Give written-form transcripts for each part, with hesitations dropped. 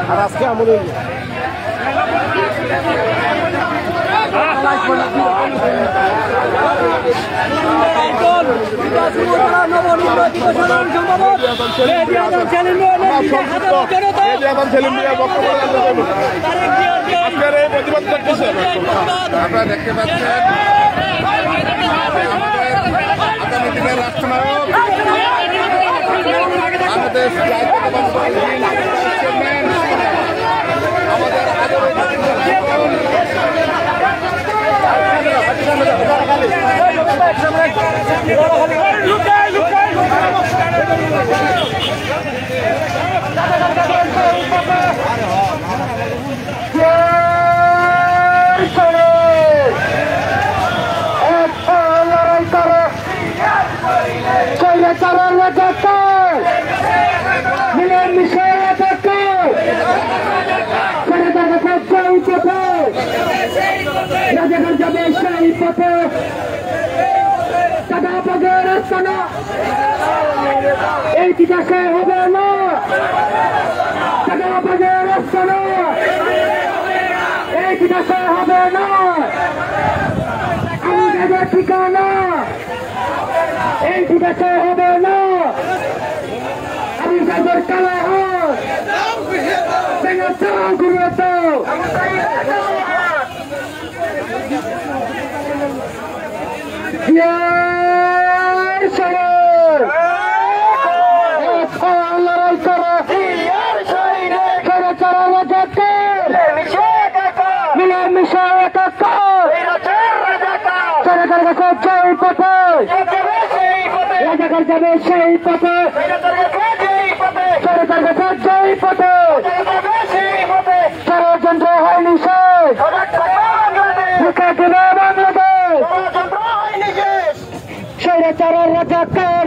আর আজকে আমলে আপনারা দেখতে পাচ্ছেন আগামী দিনের রাষ্ট্রনায়ক বাংলাদেশ এই বিকাশে হবে না এই বিকাশে হবে না আমাদের ঠিকানা এই বিকাশে হবে না আমি যাদের কালা যাবে সেই পথে সেই পথে ষড়যন্ত্র হয়নি শেষ মুখে দেবে বাংলাদেশ স্বৈরাচারের রাজাকার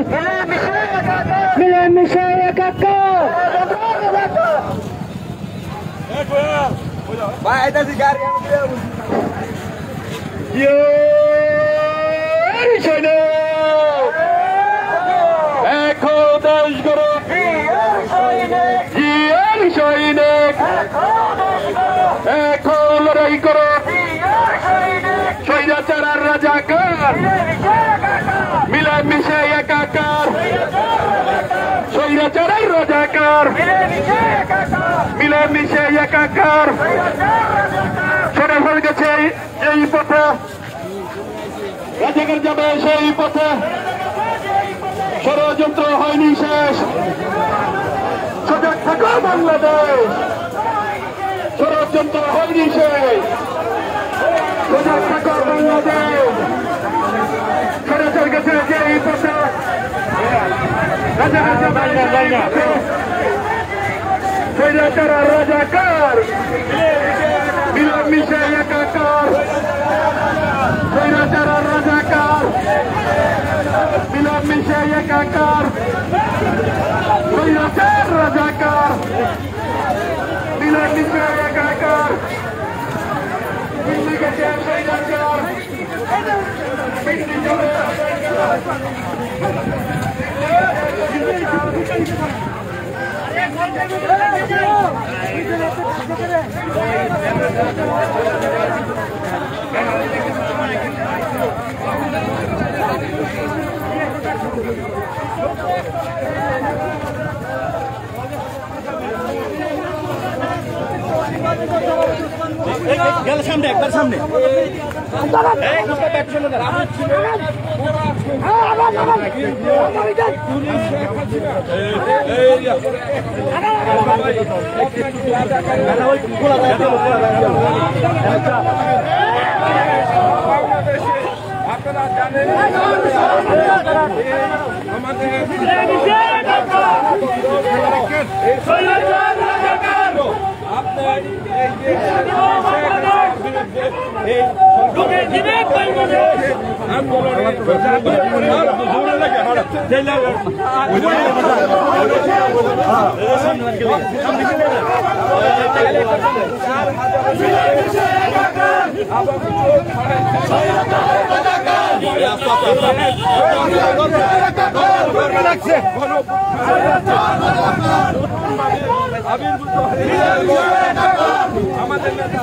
মিলেমিশে একাকার এখন লড়াই করো স্বৈরাচারের রাজাকার মিলেমিশে একাকার স্বৈরাচারের রাজাকার মিলেমিশে একাকার ছোট হয়ে গেছে এই পথে রাজাকার যাবে সেই পথে ষড়যন্ত্র হয়নি শেষ সজাগ থাকো বাংলাদেশ ষড়যন্ত্র হয়নি শেষ সজাগ থাকো বাংলাদেশ ষড়যন্ত্র গেছে যে এই পথে রাজাকার যাবে স্বৈরাচার রাজাকার মিলেমিশে একাকার স্বৈরাচার রাজাকার মিলেমিশে একাকার স্বৈরাচার রাজাকার মিলেমিশে একাকার স্বৈরাচার গেল সামনে একবার সামনে আপনারা জানেন আমাদের নেতা